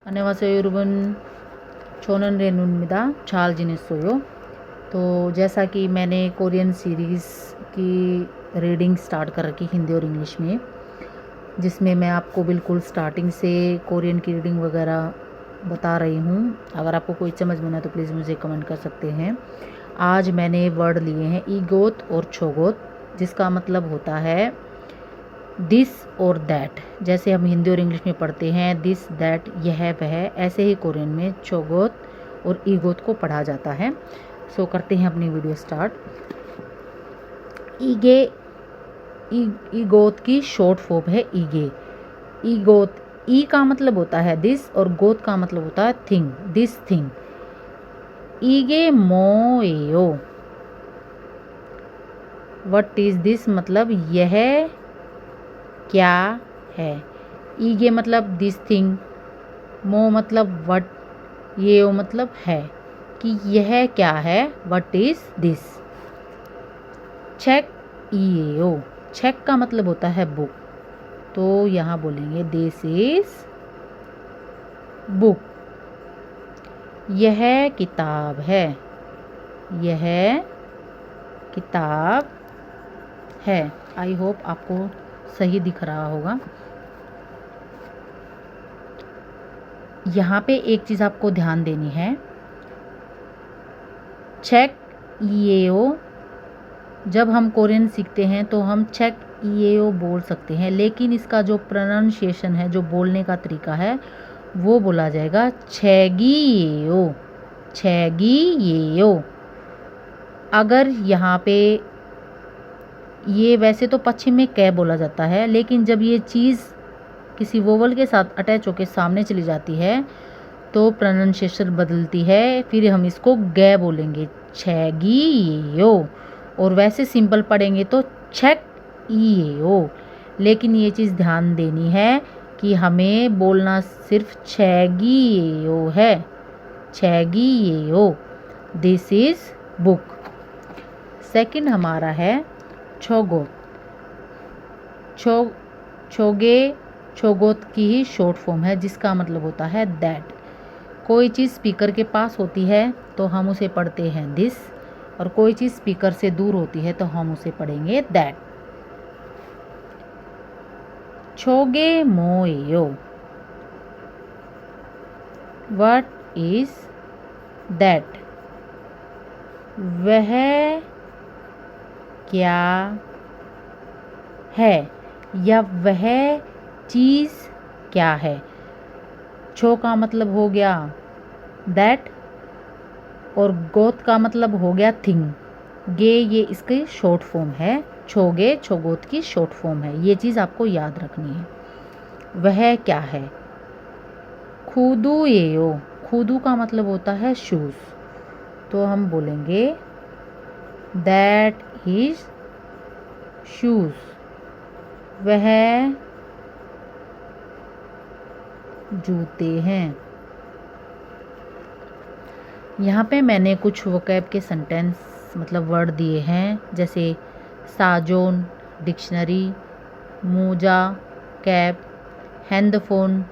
안녕하세요 여러분. 저는 रेनुनमिदा 잘 지냈어요? तो जैसा कि मैंने कोरियन सीरीज़ की रीडिंग स्टार्ट कर रखी हिंदी और इंग्लिश में, जिसमें मैं आपको बिल्कुल स्टार्टिंग से कोरियन की रीडिंग वगैरह बता रही हूँ। अगर आपको कोई समझ में ना तो प्लीज़ मुझे कमेंट कर सकते हैं। आज मैंने वर्ड लिए हैं ईगोत और छोगोत, जिसका मतलब होता है दिस और दैट। जैसे हम हिंदी और इंग्लिश में पढ़ते हैं दिस दैट यह वह, ऐसे ही कोरियन में छोगोत और ईगोत को पढ़ा जाता है। सो करते हैं अपनी वीडियो स्टार्ट। ईगे ईगोत की शॉर्ट फॉर्म है ईगे। ईगोत, ई का मतलब होता है दिस और गोत का मतलब होता है थिंग, दिस थिंग। ईगे मोएयो, व्हाट इज दिस मतलब यह क्या है। ईगे मतलब दिस थिंग, मो मतलब व्हाट, ये मतलब है कि यह क्या है, व्हाट इज दिस। चेक ईएओ, चेक का मतलब होता है बुक, तो यहाँ बोलेंगे दिस इज बुक। यह किताब है, यह किताब है। आई होप आपको सही दिख रहा होगा। यहाँ पे एक चीज़ आपको ध्यान देनी है, चेक ईएओ जब हम कोरियन सीखते हैं तो हम चेक ईएओ बोल सकते हैं, लेकिन इसका जो प्रोनाउंसिएशन है, जो बोलने का तरीका है, वो बोला जाएगा छेगीएओ, छेगीएओ। अगर यहाँ पे ये वैसे तो पश्चिम में कै बोला जाता है, लेकिन जब ये चीज़ किसी वोवल के साथ अटैच होकर सामने चली जाती है तो प्रोनाउंसिएशन बदलती है, फिर हम इसको गे बोलेंगे छेगीएओ। और वैसे सिंपल पढ़ेंगे तो छेक ईएओ। लेकिन ये चीज़ ध्यान देनी है कि हमें बोलना सिर्फ छेगीएओ है, छेगीएओ। This is book. सेकंड हमारा है छोगोत। छोगे छोगोत की ही शॉर्ट फॉर्म है, जिसका मतलब होता है दैट। कोई चीज़ स्पीकर के पास होती है तो हम उसे पढ़ते हैं दिस, और कोई चीज़ स्पीकर से दूर होती है तो हम उसे पढ़ेंगे दैट। छोगे मोयो, व्हाट इज दैट, वह क्या है या वह चीज़ क्या है। छो का मतलब हो गया दैट और गोत का मतलब हो गया थिंग। गे ये इसकी शॉर्ट फॉर्म है, छोगे छोगोत की शॉर्ट फॉर्म है। ये चीज़ आपको याद रखनी है। वह क्या है। खुदू येयो, खुदू का मतलब होता है शूज़, तो हम बोलेंगे दैट इज शूज़, वह जूते हैं। यहाँ पे मैंने कुछ वोकैब के सेंटेंस मतलब वर्ड दिए हैं, जैसे साजोन डिक्शनरी, मोजा कैप, हैंडफोन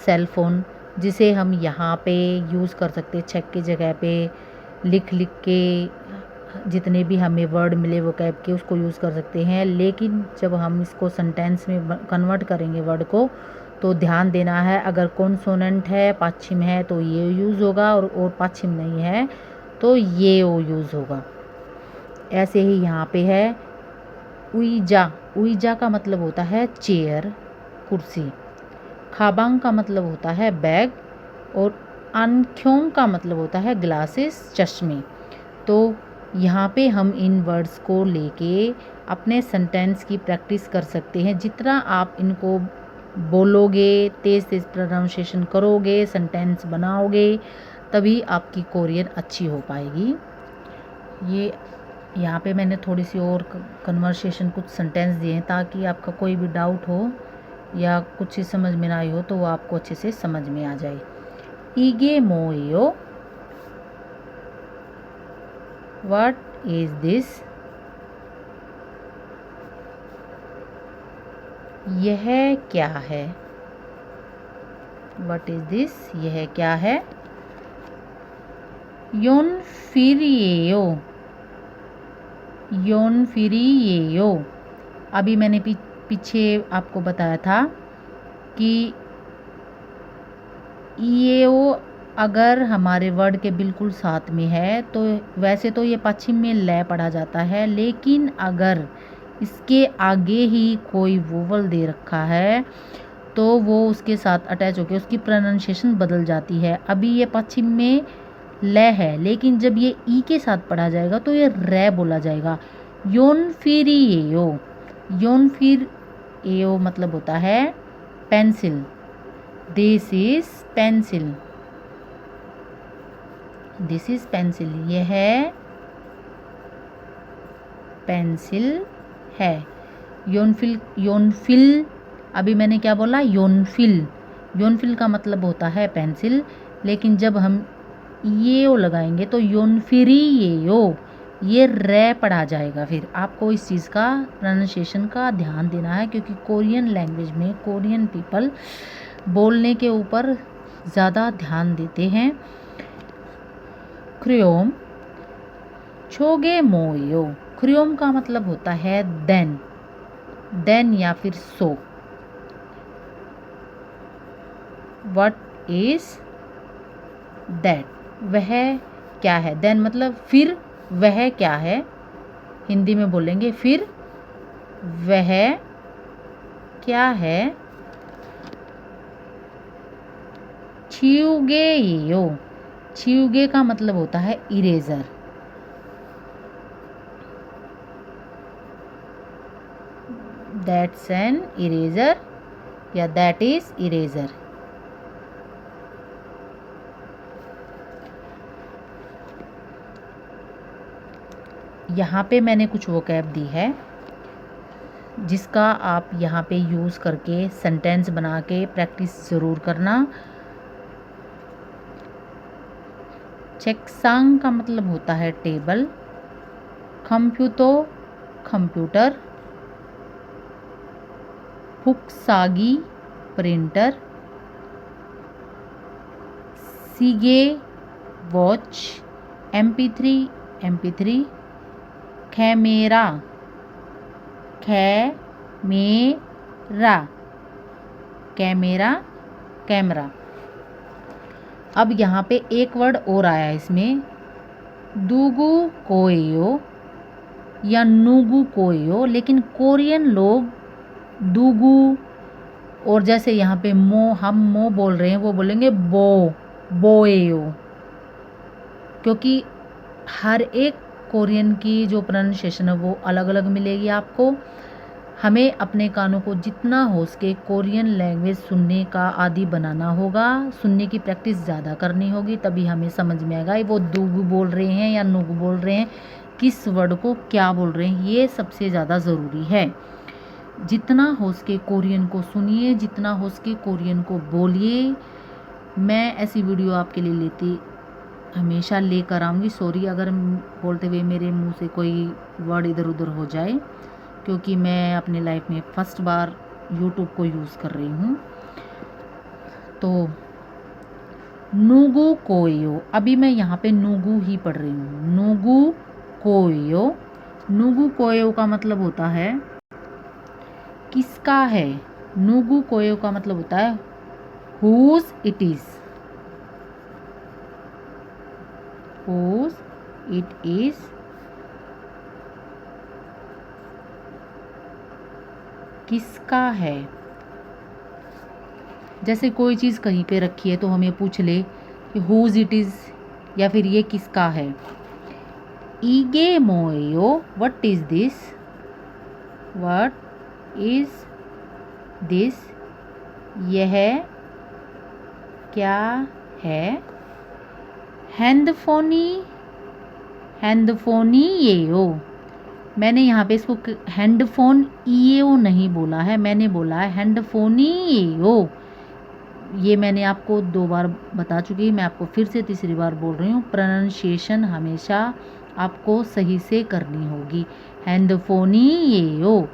सेलफोन, जिसे हम यहाँ पे यूज़ कर सकते हैं चेक की जगह पे लिख के। जितने भी हमें वर्ड मिले वोकैब के उसको यूज़ कर सकते हैं, लेकिन जब हम इसको सेंटेंस में कन्वर्ट करेंगे वर्ड को तो ध्यान देना है, अगर कॉन्सोनेंट है पाछिम है तो ये यूज़ होगा, और पाछिम नहीं है तो ये ओ यूज़ होगा। ऐसे ही यहाँ पे है उईजा। उईजा का मतलब होता है चेयर, कुर्सी। खाबांग का मतलब होता है बैग, और अनख्योंग का मतलब होता है ग्लासेस, चश्मे। तो यहाँ पे हम इन वर्ड्स को लेके अपने सेंटेंस की प्रैक्टिस कर सकते हैं। जितना आप इनको बोलोगे, तेज़ तेज़ प्रोनाउंसिएशन करोगे, सेंटेंस बनाओगे, तभी आपकी कोरियन अच्छी हो पाएगी। ये यहाँ पे मैंने थोड़ी सी और कन्वर्सेशन कुछ सेंटेंस दिए हैं, ताकि आपका कोई भी डाउट हो या कुछ चीज़ समझ में ना आई हो तो वो आपको अच्छे से समझ में आ जाए। ईगे मोयो, व्हाट इज दिस, यह क्या है। व्हाट इज दिस, यह क्या है? योनफिरिएयो, योनफिरिएयो। अभी मैंने पीछे आपको बताया था कि येओ अगर हमारे वर्ड के बिल्कुल साथ में है तो वैसे तो ये पश्चिम में लय पढ़ा जाता है, लेकिन अगर इसके आगे ही कोई वोवल दे रखा है तो वो उसके साथ अटैच होकर उसकी प्रोनाउंसिएशन बदल जाती है। अभी ये पश्चिम में लय है, लेकिन जब ये ई के साथ पढ़ा जाएगा तो ये रे बोला जाएगा। योनफिरिएयो, योनफिरिएयो मतलब होता है pencil. This is pencil, this is pencil, यह पेंसिल है। योनफिल, योनफिल, अभी मैंने क्या बोला? योनफिल। योनफिल का मतलब होता है पेंसिल, लेकिन जब हम ये ओ लगाएंगे तो योनफिरिएयो, ये रे पढ़ा जाएगा। फिर आपको इस चीज़ का प्रोनाउंसिएशन का ध्यान देना है, क्योंकि कोरियन लैंग्वेज में कोरियन पीपल बोलने के ऊपर ज़्यादा ध्यान देते हैं। क्रियोम, छोगे मोयो। क्रियोम का मतलब होता है देन, देन या फिर सो। व्हाट इज दैट, वह क्या है? देन मतलब फिर, वह क्या है? हिंदी में बोलेंगे फिर वह क्या है? छिउगेयो, छिउगे का मतलब होता है इरेजर। दैट्स एन इरेजर या दैट इज इरेजर। यहाँ पे मैंने कुछ वोकैब दी है जिसका आप यहाँ पे यूज़ करके सेंटेंस बना के प्रैक्टिस ज़रूर करना। चेकसांग का मतलब होता है टेबल। कंप्यूटो, कंप्यूटर। हुक्सागी, प्रिंटर। सीगे, watch. MP3, MP3। Camera, camera, camera, camera. अब यहाँ पे एक वर्ड और आया है इसमें, दूगू कोयो या नूगू कोयो, लेकिन कोरियन लोग दूगू, और जैसे यहाँ पे मो, हम मो बोल रहे हैं, वो बोलेंगे बो, बोएयो। क्योंकि हर एक कोरियन की जो प्रोनाउंसिएशन है वो अलग अलग मिलेगी आपको। हमें अपने कानों को जितना हो सके कोरियन लैंग्वेज सुनने का आदी बनाना होगा, सुनने की प्रैक्टिस ज़्यादा करनी होगी, तभी हमें समझ में आएगा वो दूगू बोल रहे हैं या नुगू बोल रहे हैं, किस वर्ड को क्या बोल रहे हैं, ये सबसे ज़्यादा ज़रूरी है। जितना हो सके कोरियन को सुनिए, जितना हो सके कोरियन को बोलिए। मैं ऐसी वीडियो आपके लिए लेती हमेशा लेकर आऊँगी। सॉरी अगर बोलते हुए मेरे मुंह से कोई वर्ड इधर उधर हो जाए, क्योंकि मैं अपने लाइफ में फर्स्ट बार यूट्यूब को यूज़ कर रही हूँ। तो नूगू कोयो, अभी मैं यहाँ पे नूगू ही पढ़ रही हूँ। नूगू कोयो, नूगू कोयो का मतलब होता है किसका है। नूगू कोयो का मतलब होता है whose it is, whose it is. किसका है, जैसे कोई चीज़ कहीं पे रखी है तो हमें पूछ ले कि हुज इट इज़ या फिर ये किसका है। ईगे मोयो, what is this, what is this, यह क्या है। हैंडफोनी, हैंडफोनी ये हो, मैंने यहाँ पे इसको हैंडफोन ये ओ नहीं बोला है, मैंने बोला है हैंडफोनी ये हो। ये मैंने आपको 2 बार बता चुकी, मैं आपको फिर से तीसरी बार बोल रही हूँ। प्रोनाउंसिएशन हमेशा आपको सही से करनी होगी। हैंडफोनी ये हो,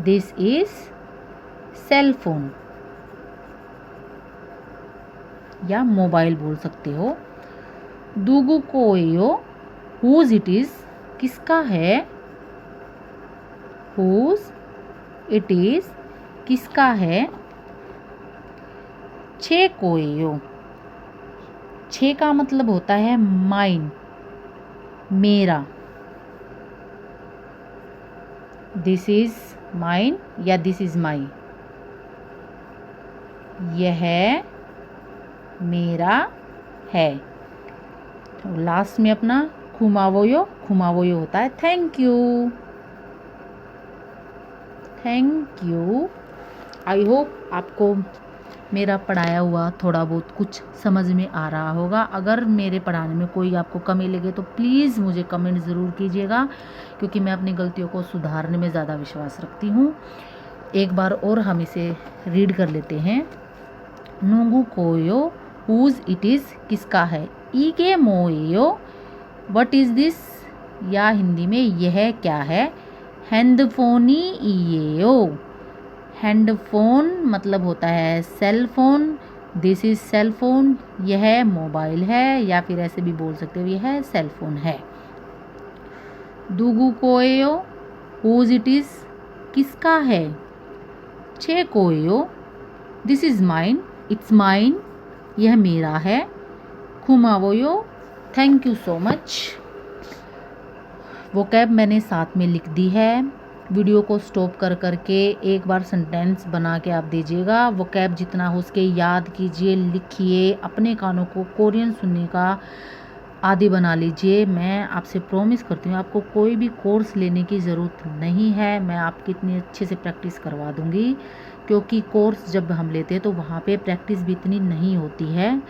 दिस इज सेल फोन, या मोबाइल बोल सकते हो। दूगु कोयो हुज इट इज़ किसका है, हुज इट इज़ किसका है। छे कोयो, छे का मतलब होता है माइन, मेरा। दिस इज माइन या दिस इज माई, यह मेरा है। तो लास्ट में अपना खुमावोयो, खुमावोयो होता है thank you, thank you. I hope आपको मेरा पढ़ाया हुआ थोड़ा बहुत कुछ समझ में आ रहा होगा। अगर मेरे पढ़ाने में कोई आपको कमी लगे तो प्लीज़ मुझे कमेंट ज़रूर कीजिएगा, क्योंकि मैं अपनी गलतियों को सुधारने में ज़्यादा विश्वास रखती हूँ। एक बार और हम इसे रीड कर लेते हैं। नूंगू कोयो हुज इट इज़ किसका है। ईगे मोयो व्हाट इज़ दिस, या हिंदी में यह क्या है। हैंडफोनी ईयो, हैंडफोन मतलब होता है cell phone. This is cell phone, यह मोबाइल है, या फिर ऐसे भी बोल सकते हो यह सेल फोन है। दूगु कोयो हुज इट इज़ किसका है। छे कोयो this is mine, it's mine, यह मेरा है। खुमावोयो thank you so much. Vocab मैंने साथ में लिख दी है। वीडियो को स्टॉप कर करके एक बार सेंटेंस बना के आप दीजिएगा। वोकैब जितना हो उसके याद कीजिए, लिखिए, अपने कानों को कोरियन सुनने का आदी बना लीजिए। मैं आपसे प्रॉमिस करती हूँ आपको कोई भी कोर्स लेने की ज़रूरत नहीं है, मैं आपकी इतनी अच्छे से प्रैक्टिस करवा दूँगी। क्योंकि कोर्स जब हम लेते हैं तो वहाँ पे प्रैक्टिस भी इतनी नहीं होती है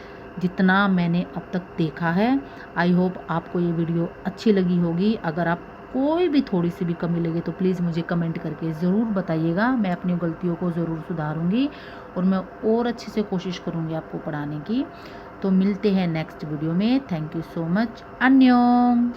जितना मैंने अब तक देखा है। आई होप आपको ये वीडियो अच्छी लगी होगी। अगर आप कोई भी थोड़ी सी भी कमी लगे तो प्लीज़ मुझे कमेंट करके ज़रूर बताइएगा। मैं अपनी गलतियों को ज़रूर सुधारूंगी और मैं और अच्छे से कोशिश करूंगी आपको पढ़ाने की। तो मिलते हैं नेक्स्ट वीडियो में। Thank you so much. अन्योंग।